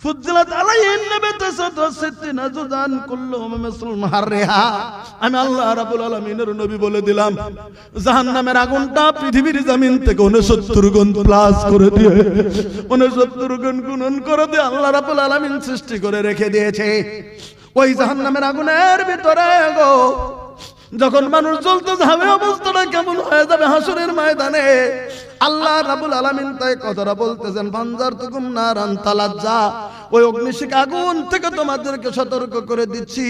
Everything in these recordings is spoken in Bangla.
ফুজ্জিলাত আলাইহিন নাবাতাসাতু সিত্তিনা জুজান কুল্লুহুম মিসলুল মুহাররিহা। আমি আল্লাহ রাব্বুল আলামিনের নবী বলে দিলাম, জাহান্নামের আগুনটা পৃথিবীর জমিন থেকে 69 গুণ প্লাস করে দিয়ে 69 গুণ গুণন করে দিয়ে আল্লাহ রাব্বুল আলামিন সৃষ্টি করে রেখে দিয়েছে। ওই জাহান্নামের আগুনের ভিতরে গো যখন মানুষ জ্বলতে যাবে অবস্থাটা কেমন হয়ে যাবে হাসরের ময়দানে। আল্লাহ রাব্বুল আলামিন তাই কথাটা বলতেছেন, ফানজারতুকুম নারান তালাজ্জা, ওই অগ্নিশিখা আগুন থেকে তোমাদেরকে সতর্ক করে দিচ্ছি,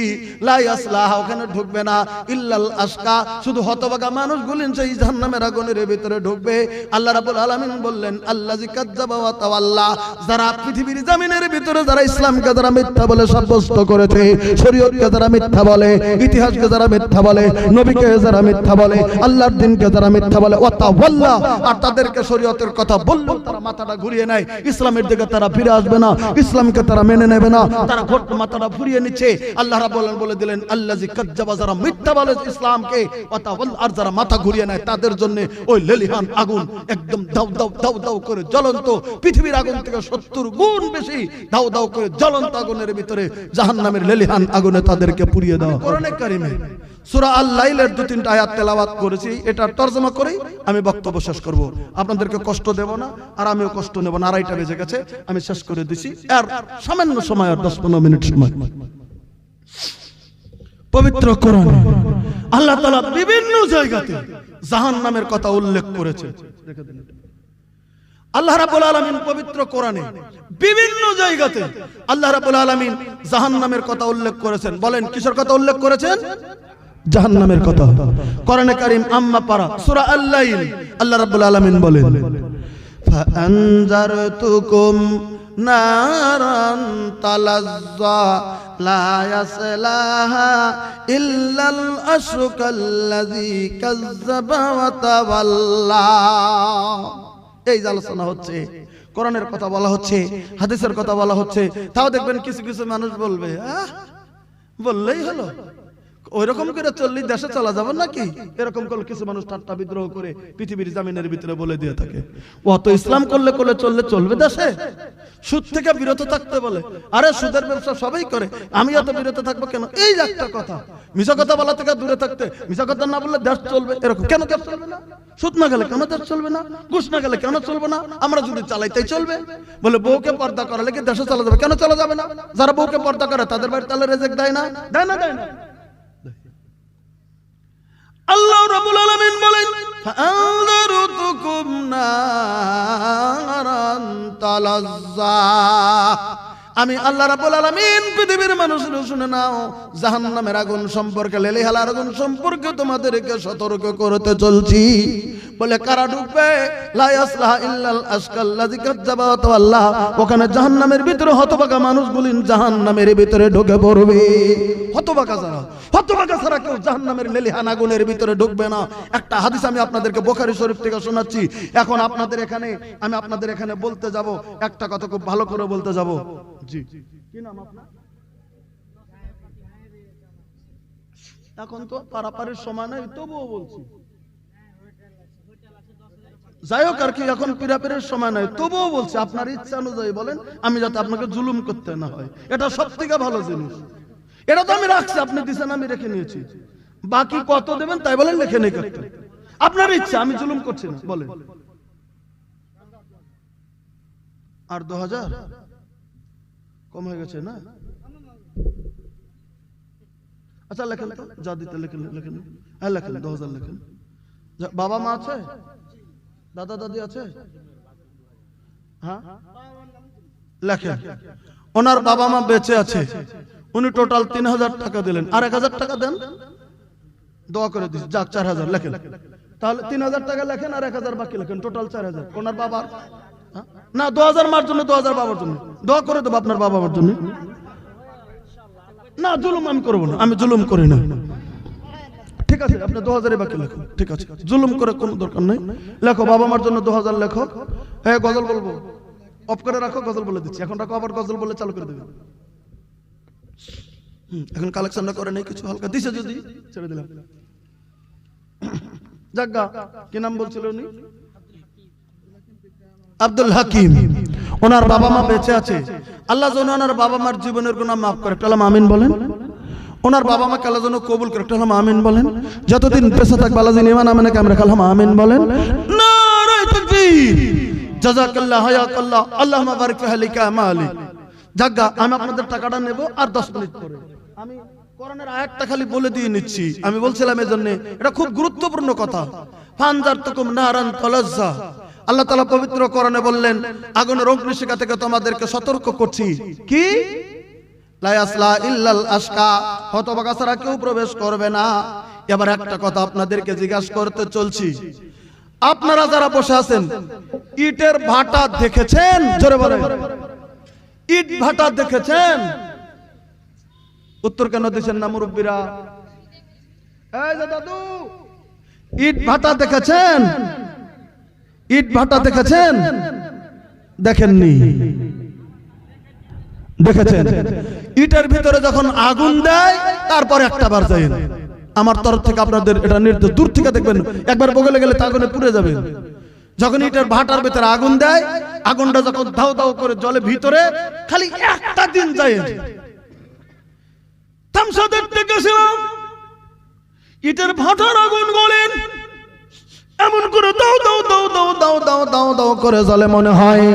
লা ইয়াসলাহা, ওখানে ঢুকবে না, ইল্লাল আশকা, শুধু হতভাগা মানুষগুলো সেই জাহান্নামের আগুনের ভিতরে ঢুকবে। আল্লাহ রাব্বুল আলামিন বললেন, আল্লাযী কাযযাবা ওয়া তাওয়াল্লা, যারা পৃথিবীর জমিনের ভিতরে যারা ইসলামকে যারা মিথ্যা বলে সাব্যস্ত করেছে, শরীয়তকে যারা মিথ্যা বলে, ইতিহাসকে যারা মিথ্যা বলে, নবীকে যারা মিথ্যা বলে, আল্লাহর দ্বীনকে যারা মিথ্যা বলে, ওয়া তাওয়াল্লা, আর তাদেরকে শরীয়তের কথা বললেও তারা মাথাটা ঘুরিয়ে নেয়, ইসলামের দিকে তারা ফিরে আসবে না, ইসলামকে তারা মেনে নেবে না, তারা ঘোট মাথাটা ঘুরিয়ে নিচ্ছে। আল্লাহ রাব্বুল আলামিন বলে দিলেন, আল্লাযী কাযযাবা, যারা মিথ্যা বলে ইসলামকে, ওয়া তাওয়াল্লা, আর যারা মাথা ঘুরিয়ে নেয় তাদের জন্য ওই লেলিহান আগুন একদম দাউ দাউ দাউ দাউ করে জ্বলন্ত, পৃথিবীর আগুন থেকে 70 গুণ বেশি দাউ দাউ করে জ্বলন্ত আগুনের ভিতরে জাহান্নামের লেলিহান আগুনে তাদেরকে পুড়িয়ে দেওয়া। কোরআনে কারিমে সূরা আল-লাইলের 2-3টা আয়াত তেলাওয়াত করেছি, এটার তরজমা করেই আমি বক্তব্য শেষ করব। আপনাদেরকে কষ্ট দেব না, আর আমিও কষ্ট নেব না। 2:30 বেজে গেছে, আমি শেষ করে দিছি। আর সামান্য সময়, আর 10-15 মিনিট সময়। পবিত্র কোরআনে আল্লাহ তাআলা বিভিন্ন জায়গাতে জাহান্নামের কথা উল্লেখ করেছে। আল্লাহ রাব্বুল আলামিন পবিত্র কোরআনে বিভিন্ন জায়গাতে আল্লাহ রাব্বুল আলামিন জাহান্নামের কথা উল্লেখ করেছেন। বলেন কিসের কথা উল্লেখ করেছেন? জাহান্নামের কথা। কোরআনে কারীম আম্মা পারা সূরা আল-লাইল আল্লাহ রাব্বুল আলামিন বলেন, ফাআনজারতুকুম নারান তালাজ্জা লা ইয়াসলাহা ইল্লাল আশকাল্লাযী কাযযাবা ওয়া তাওয়াল্লা। এই আলোচনা হচ্ছে, কোরআনের কথা বলা হচ্ছে, হাদিসের কথা বলা হচ্ছে। তাও দেখবেন কিছু কিছু মানুষ বলবে, বললেই হলো, ওইরকম করে চললেই দেশে চলা যাবে নাকি? এরকম করে কিছু মানুষ ঠাট্টা বিদ্রোহ করে পৃথিবীর জামিনের ভিতরে বলে দিয়ে থাকে। অত ইসলাম করলে চললে চলবে দেশে? সুদ থেকে বিরত থাকতে বলে, আরে সুদের ব্যবসা সবাই করে, আমি এত বিরত থাকবো কেন? এই একটা কথা। মিছা কথা বলা থেকে দূরে থাকতে, মিছা কথা না বললে দেশ চলবে, এরকম কেন দেশ চলবে না? সুদ না গেলে কেন দেশ চলবে না? ঘুষ না গেলে কেন চলবে না? আমরা যদি চালাইতেই চলবে। বলে বউকে পর্দা করালে কি দেশে চলা যাবে? কেন চলা যাবে না? যারা বউকে পর্দা করে তাদের বাড়ি তাহলে রেজেক দেয় না? দেয় না? দেয় না? আল্লাহ রাব্বুল আলামিন বলেন, ফাআনজারতুকুম নারান তালাজ্জা, আমি আল্লাহ রাব্বুল আলামিন পৃথিবীর মানুষরা শুনে নাও, জাহান্নামের আগুন সম্পর্কে, লেলিহান আগুন সম্পর্কে তোমাদেরকে সতর্ক করতে চলছি। বলে কারা ঢুকবে? লা ইয়াসলাহা ইল্লাল আশকাল্লাযী কাযযাবা ওয়া তাওয়াল্লা, ওখানে জাহান্নামের ভিতরে হতভাগা মানুষগুলো জাহান্নামের ভিতরে ঢুকে পড়বে। হতভাগা ছাড়া কেউ জাহান্নামের লেলিহান আগুনের ভিতরে ঢুকবে না। একটা হাদিস আমি আপনাদেরকে বুখারী শরীফ থেকে শোনাচ্ছি। এখন আমি আপনাদের এখানে বলতে যাব, একটা কথা খুব ভালো করে বলতে যাব। জি, কি নাম আপনার? এখন তো পারাপারের সময় নাই, তবুও বলছি। যাই হোক, আর কি এখন পিরাপিরের সময় নাই, তবুও বলছি, আপনার ইচ্ছা অনুযায়ী বলেন, আমি যাতে আপনাকে জুলুম করতে না হয়। এটা সব থেকে ভালো জিনিস। এটা তো আমি রাখছি, আপনি দিচ্ছেন, আমি রেখে নিয়েছি। বাকি কত দেবেন তাই বলেন, লেখে নেই করতে, আপনার ইচ্ছা, আমি জুলুম করছি না। বলেন আর 2000 কম হয়ে গেছে না? আচ্ছা লেখেন, যা দিতে লেখেন। হ্যাঁ লেখেন, 2000 লেখেন। বাবা মা আছে? দাদা দাদি আছে? হ্যাঁ লেখেন। ওনার বাবা মা বেঁচে আছে, উনি টোটাল 3000 টাকা দিলেন, আর 1000 টাকা দেন, দোয়া করে দিচ্ছি, যাক 4000 লেখেন। তাহলে 3000 টাকা লেখেন, আর 1000 বাকি লেখেন, টোটাল 4000। ওনার বাবার না, 2000 মার জন্য, 2000 বাবার জন্য দোয়া করে দেবো, আপনার বাবা মার জন্য। না জুলুম আমি করবো না, আমি জুলুম করি না। ঠিক আছে, আপনি 2000 বাকি লেখো, ঠিক আছে, জুলুম করে কোনো দরকার নেই। লেখো, বাবা মার জন্য 2000 লেখো। হ্যাঁ গজল বলবো, অফ করে রাখো, গজল বলে দিচ্ছি। এখন রাখো, আবার গজল বলে চালু করে দেবে। এখন কালেকশনটা করে নেই, কিছু হালকা দিছে, যদি ছেড়ে দিলাম। জাগা কি নাম বলছিল উনি? আব্দুল হাকিম। ওনার বাবা মা বেঁচে আছে, আল্লাহ যেন ওনার বাবা মার জীবনের গুনাহ মাফ করে, একটা হলাম আমিন বলেন। ওনার বাবা মাকে আল্লাহ যেন কবুল করে, একটা হলাম আমিন বলেন। যতদিন বেঁচে থাকবে আল্লাহ যেন ঈমান আমানে কামরা কালাম আমিন বলেন। নারে তাকবীর, জাযাকাল্লাহ হায়াকাল্লাহ, আল্লাহুম্মা বারিক ফি আহলিকা মালি। জাগা আমি আপনাদের টাকাটা নেব আর 10 মিনিট পরে আমি কোরআনের আয়াতটা খালি বলে দিয়ে নিচ্ছি। আমি বলছিলাম এজন্য এটা খুব গুরুত্বপূর্ণ কথা। ফানজারতুকুম নারান তালাজ্জা, আল্লাহ তাআলা পবিত্র কোরআনে বললেন আগুনের অগ্নিশিখা থেকে তোমাদেরকে সতর্ক করছি। কি? লা ইয়াসলা ইল্লাল আশকা, হতভাগা ছাড়া কেউ প্রবেশ করবে না। এবার একটা কথা আপনাদেরকে জিজ্ঞাসা করতে চলছি, আপনারা যারা বসে আছেন ইটের ভাটা দেখেছেন? জোরে বলেন, ইট ভাটা দেখেছেন? উত্তর কেন দিচ্ছেন না মুরব্বীরা? এই যে দাদু, ইট ভাটা দেখেছেন? ইট ভাটা দেখেছেন? দেখেননি? দেখেছেন? ইটের ভিতরে যখন আগুন দেয় তারপর একটা বার যায়। আমার তরফ থেকে আপনাদের এটা নির্দেশ, দূর থেকে দেখবেন, একবার বগলে গেলে তা আগুনে পুড়ে যাবেন। যখন ইটের ভাটার ভিতরে আগুন দেয়, আগুনটা যখন দাও দাও করে জলে ভিতরে, খালি একটা দিন যায়। তামসা দেখতে গেছিলাম, ইটের ভাটার আগুন গলেন এমন করে দাও দাও দাও দাও দাও দাও দাও দাও করে জ্বলে, মনে হয়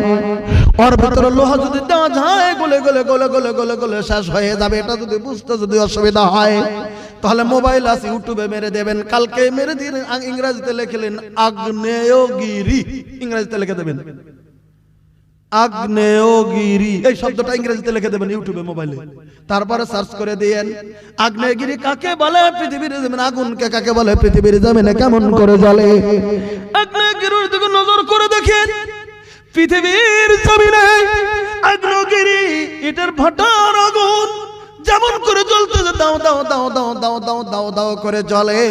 ওর ভিতরে লোহা যদি দেওয়া যায় গলে গলে গলে গলে গলে গলে শেষ হয়ে যাবে। এটা যদি বুঝতে যদি অসুবিধা হয় তাহলে মোবাইল আছে, ইউটিউবে মেরে দেবেন। কালকে মেরে দিয়ে ইংরেজিতে লিখলেন আগ্নেয়গিরি, ইংরেজিতে লিখে দেবেন আগ্নেয়গিরি, এই শব্দটা ইংরেজিতে লিখে দেবেন ইউটিউবে মোবাইলে। তারপরে সার্চ করে দেন আগ্নেয়গিরি কাকে বলে, পৃথিবীর জমিনে আগুনকে কাকে বলে, পৃথিবীর জমিনে কেমন করে জ্বলে। আগ্নেয়গিরির দিকে নজর করে দেখেন, পৃথিবীর জমিনে আগ্নেয়গিরি ইটের ভাটার আগুন যেমন করে জ্বলতেছে দাও দাও দাও দাও দাও দাও দাও দাও করে জ্বলে।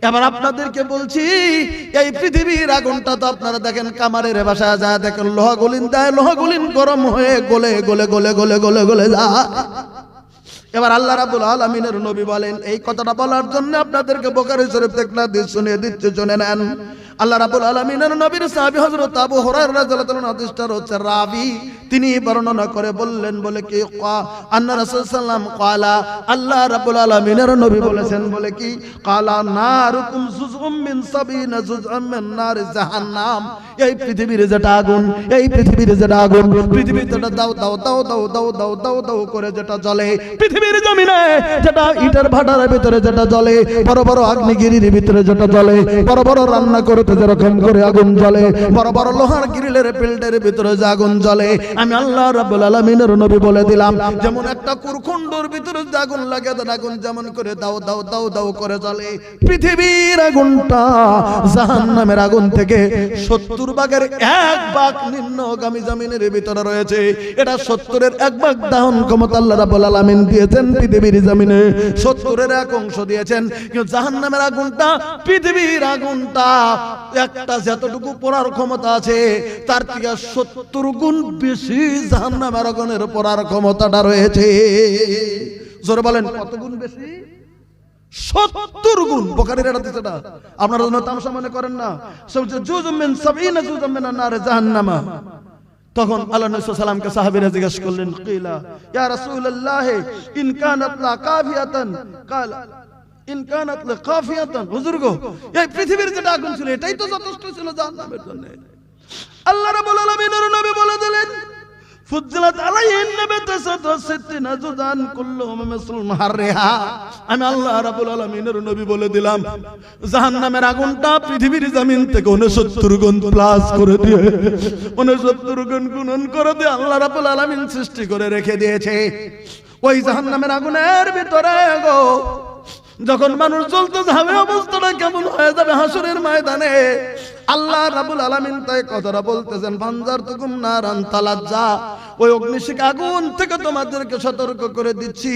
এবার আপনাদেরকে বলছি, এই পৃথিবীর আগুনটা তো আপনারা দেখেন কামারের বাসায় যায় দেখেন লোহা গলিন দেয়, লোহা গলিন গরম হয়ে গলে গলে গলে গলে গলে গলে যায়। এবার আল্লাহ রাব্বুল আলামিনের নবী বলেন, এই কথাটা বলার জন্য আপনাদেরকে বুখারী শরীফ থেকে হাদিস শুনিয়ে দিচ্ছি, শুনে নেন। আল্লাহ রাব্বুল আলামিনের নবীর সাহাবী হযরত আবু হুরায়রা রাদিয়াল্লাহু তাআলা হাদিসটা হচ্ছে রাবী, তিনি বর্ণনা করে বললেন বলে কি আন্না রাসূল সাল্লাল্লাহু আলাইহি ক্বালা, আল্লাহ রাব্বুল আলামিনের নবী বলেছেন বলে কি ক্বালা নারুকুম জুজউম মিন সাবিনা জুজআম মিন নার জাহান্নাম, এই পৃথিবীর যেটা আগুন, এই পৃথিবীর যেটা আগুন, পৃথিবীতে দাও দাও দাও দাও দাও দাও দাও দাও করে যেটা জ্বলে, পৃথিবীর জমিনে যেটা ইটের ভাটার ভিতরে যেটা জ্বলে, বড় বড় আগ্নেয়গিরির ভিতরে যেটা জ্বলে, বড় বড় রান্না করতে যেরকম করে আগুন জ্বলে, বড় বড় লোহার গ্রিলের পিল্ডের ভিতরে যে আগুন জ্বলে, আমি আল্লাহ রাব্বুল আলামিনের নবী বলে দিলাম যেমন একটা কুরকুন্ডর ভিতরে যে আগুন লাগে দেন আগুন যেমন করে দাও দাও দাও দাও করে জ্বলে, পৃথিবীর আগুনটা জাহান্নামের আগুন থেকে 70 ভাগের 1 ভাগ নিম্নগামী জমিনের ভিতরে রয়েছে। এটা 70-এর 1 ভাগ দাহন ক্ষমতা আল্লাহ রাব্বুল আলামিন দিয়েছেন পৃথিবীর জমিনে, 70-এর 1 অংশ দিয়েছেন। কিন্তু জাহান্নামের আগুনটা, পৃথিবীর আগুনটা একটা যতটুকু পোড়ার ক্ষমতা আছে তার থেকে 70 গুণ বেশি জাহান্নামের আগুনের পোড়ার ক্ষমতাটা রয়েছে। জোরে বলেন কত গুণ বেশি? 70 গুণ। বুখারীর হাদিস এটা, আপনারা যেন তামাশা মনে করেন না। জুজুম মিন 70 জুজুম মিন নার জাহান্নামা। তখন আল্লাহ নবী সাল্লাল্লাহু আলাইহি ওয়াসাল্লামকে সাহাবীরা জিজ্ঞাসা করলেন, কিলা ইয়া রাসূলুল্লাহ ইন কানাত লা কাফিয়াতান, ক্বালা ইন কানাত লা কাফিয়াতান, হুজুর গো এই পৃথিবীর যেটা আগুন ছিল এটাই তো যথেষ্ট ছিল জাহান্নামের জন্য। আল্লাহ রাব্বুল আলামিনের নবী বলে দিলেন ফুজ্জিলাত আলাইহিন নাবাতাসাতু সিত্তিনা জুদান কুল্লুহুম মিসলুল হাররিহা, আমি আল্লাহ রাব্বুল আলামিনের নবী বলে দিলাম জাহান্নামের আগুনটা পৃথিবীর জমিন থেকে 69 গুণ প্লাস করে দিয়ে 69 গুণ গুণন করে দিয়ে আল্লাহ রাব্বুল আলামিন সৃষ্টি করে রেখে দিয়েছে। ওই জাহান্নামের আগুনের ভিতরে গো যখন মানুষ জ্বলতে যাবে অবস্থাটা কেমন হয়ে যাবে হাসরের ময়দানে। আল্লাহ রাব্বুল আলামিন তাই কথাটা বলতেছেন, ফানজারতুকুম নারান তালাজ্জা, ওই অগ্নিশিখা আগুন থেকে তোমাদেরকে সতর্ক করে দিচ্ছি,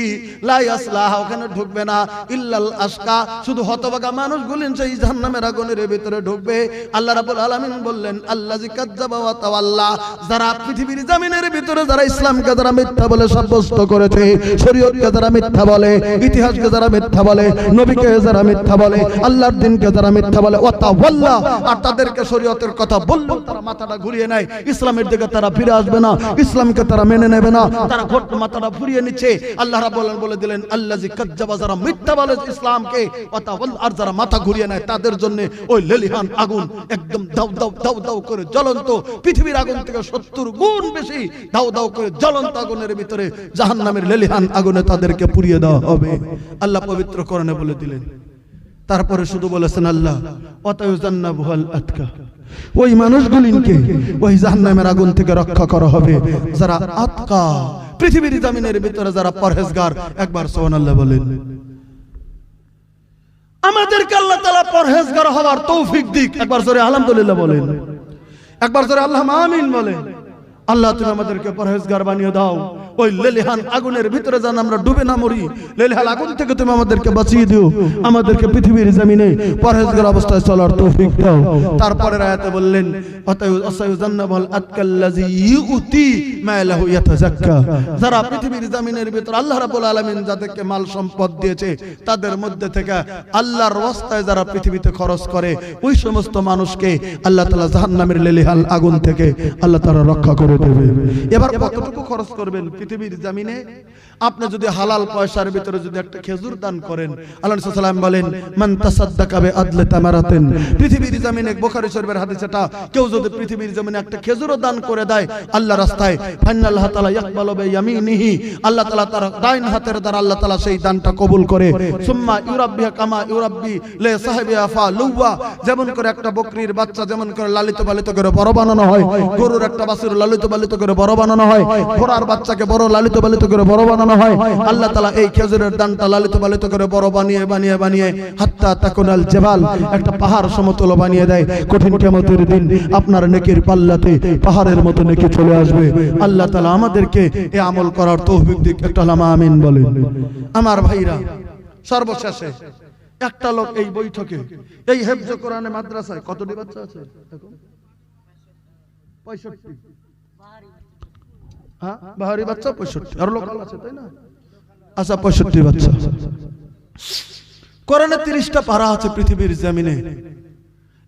লা ইয়াসলাহা, ওখানে ঢুকবে না, ইল্লাল আশকা, শুধু হতভাগা মানুষগুলো সেই জাহান্নামের আগুনের ভিতরে ঢুকবে। আল্লাহ রাব্বুল আলামিন বললেন আল্লাযী কাযযাবা ওয়া তাওয়াল্লা, যারা পৃথিবীর জমিনের ভিতরে যারা ইসলামকে যারা মিথ্যা বলে সাব্যস্ত করেছে, শরীয়তকে যারা মিথ্যা বলে, ইতিহাসকে যারা মিথ্যা বলে, নবীকে যারা মিথ্যা বলে, আল্লাহর দ্বীনকে যারা মিথ্যা বলে, ওয়া তাওয়াল্লা, আর তাদেরকে শরীয়তের কথা বললেও তারা মাথাটা ঘুরিয়ে নেয়, ইসলামের দিকে তারা ফিরে আসবে না, ইসলাম ইসলামকে তারা মেনে নেবে না, তারা ঘোট মাথাটা ফুরিয়ে নিচ্ছে। আল্লাহ রাব্বুল আলামিন বলে দিলেন আল্লাযী কাজ্জাবা, যারা মিথ্যা বলে ইসলামকে, আর যারা মাথা ঘুরিয়ে নেয় তাদের জন্য ওই লেলিহান আগুন একদম দাউ দাউ দাউ দাউ করে জ্বলন্ত, পৃথিবীর আগুন থেকে 70 গুণ বেশি দাউ দাউ করে জ্বলন্ত আগুনের ভিতরে জাহান্নামের লেলিহান আগুনে তাদেরকে পুড়িয়ে দেওয়া হবে। আল্লাহ পবিত্র কোরআনে বলে দিলেন। তারপরে শুধু বলেছেন আল্লাহ ওয়াতায়ুজান্নাবুল আতকা, ওই মানুষগুলিকে ওই জাহান্নামের আগুন থেকে রক্ষা করা হবে যারা আতকা, পৃথিবীর জমিনের ভিতরে যারা পরহেজগার। একবার সুবহানাল্লাহ বলেন। আমাদেরকে আল্লাহ তাআলা পরহেজগার হওয়ার তৌফিক দিক। একবার জোরে আলহামদুলিল্লাহ বলেন, একবার জোরে আল্লাহুম্মা আমিন বলেন। আল্লাহ তুমি আমাদেরকে পরহেজগার বানিয়ে দাও, ওই লেলিহান আগুনের ভিতরে যেন আমরা ডুবে না মরি। লেলিহান আগুন থেকে তুমি আমাদেরকে বাঁচিয়ে দিও, আমাদেরকে পৃথিবীর জমিনে পরহেজগার অবস্থায় চলার তৌফিক দাও। তারপরের আয়াতে বললেন আসায়ুজান্নাবুল আতকাল্লাযী ইউতি মালাহু ইয়াতাযাক্কা, যারা পৃথিবীর জমিনের ভিতরে আল্লাহ রাব্বুল আলামিন যাদেরকে মাল সম্পদ দিয়েছে তাদের মধ্যে থেকে আল্লাহর রাস্তায় যারা পৃথিবীতে খরচ করে, ওই সমস্ত মানুষকে আল্লাহ তাআলা জাহান্নামের লেলিহান আগুন থেকে আল্লাহ তাআলা রক্ষা করে দেবে। এবার কতটুকু খরচ করবেন পৃথিবীর জমিনে? আপনি যদি হালাল পয়সার ভিতরে যদি একটা খেজুর দান করেন, আল্লাহ রাসূল সাল্লাল্লাহু আলাইহি ওয়াসাল্লাম বলেন মান তাসাদ্দাকা বিআদলি তামারাতিন, পৃথিবীর জমিনে বুখারী শরীফের হাদিস এটা, কেউ যদি পৃথিবীর জমিনে একটা খেজুরও দান করে দেয় আল্লাহ রাস্তায়, ফাইনাল্লাহ তাআলা ইয়াকবালু বিয়ামিনিহি, আল্লাহ তাআলা তার ডাইন হাতের দ্বারা আল্লাহ তাআলা সেই দানটা কবুল করে। সুম্মা ইউরাব্বিহা কামা ইউরাব্বি লি সাহিবিহা ফালুওয়া, যেমন করে একটা বকরির বাচ্চা যেমন করে লালিত পালিত করে বড় বানানো হয়, গরুর একটা বাছুর লালিত পালিত করে বড় বানানো হয়, ঘোড়ার বাচ্চাকে বড় লালিত পালিত করে বড় বানানো হয়, আল্লাহ তাআলা এই খেজুরের দানটা লালিত পালিত করে বড় বানিয়ে বানিয়ে বানিয়ে হাত্তা তাকুনাল জাবাল, একটা পাহাড় সমতল বানিয়ে দেয়। কঠিন কিয়ামতের দিন আপনার নেকির পাল্লাতে পাহাড়ের মতো নেকি চলে আসবে। আল্লাহ তাআলা আমাদেরকে এই আমল করার তৌফিক দিক। একটা লামা আমিন বলেন। আমার ভাইরা, সর্বশেষে একটা লোক এই বৈঠকে, এই হেফজ কোরআনে মাদ্রাসায় কতটি বাচ্চা আছে? 65। হ্যাঁ, বাহারি বাচ্চা 65, আর লোকাল আছে তাই না? আচ্ছা, 65 বাচ্চা। কোরআনে 30টা পারা আছে পৃথিবীর জমিনে।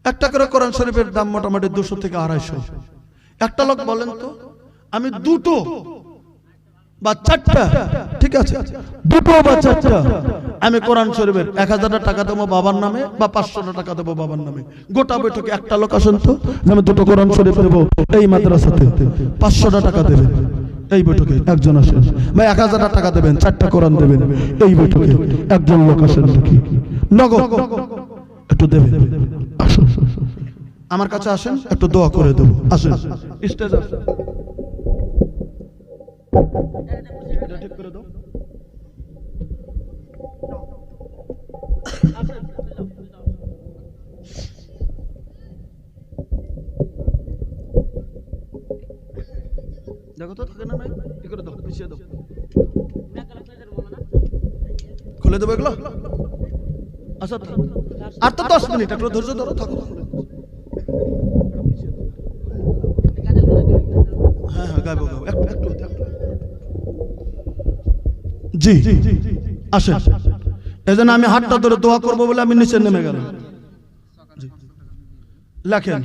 একটা করে কোরআন শরীফের দাম মোটামুটি 200 থেকে 250। একটা লোক বলেন তো, আমি দুটো বা চারটা, ঠিক আছে, দুটো বা চারটা আমি কোরআন শরীফের 1000 টাকা দেবো বাবার নামে বা 500 টাকা দেবো বাবার নামে। গোটা বৈঠকে একটা লোক আসেন তো, আমি দুটো কোরআন শরীফ দেবো এই মাদ্রাসাতে, 500 টাকা দেবেন। এই বৈঠকে একজন আসেন, ভাই 1000 টাকা দেবেন, 4টা কোরআন দেবেন। এই বৈঠকে একজন লোক আসেন নাকি নগদ একটু দেবেন। আসুন আমার কাছে আসেন, একটু দোয়া করে দেবো। আসেন স্টেজে আসেন, ঠিক করে দাও। দেখো তো থাকে না, নাই কি করে দাও, পিছিয়ে দাও, খুলে দেবো এগুলো। আচ্ছা, আর তো 10 মিনিট, একটু ধৈর্য ধরো, থাকো। হ্যাঁ হ্যাঁ, গাইবো গাইবো, একটু। জি আসেন। এজন্য আমি হাতটা ধরে দোয়া করবো বলে আমি নিচে নেমে গেলাম। লেখেন।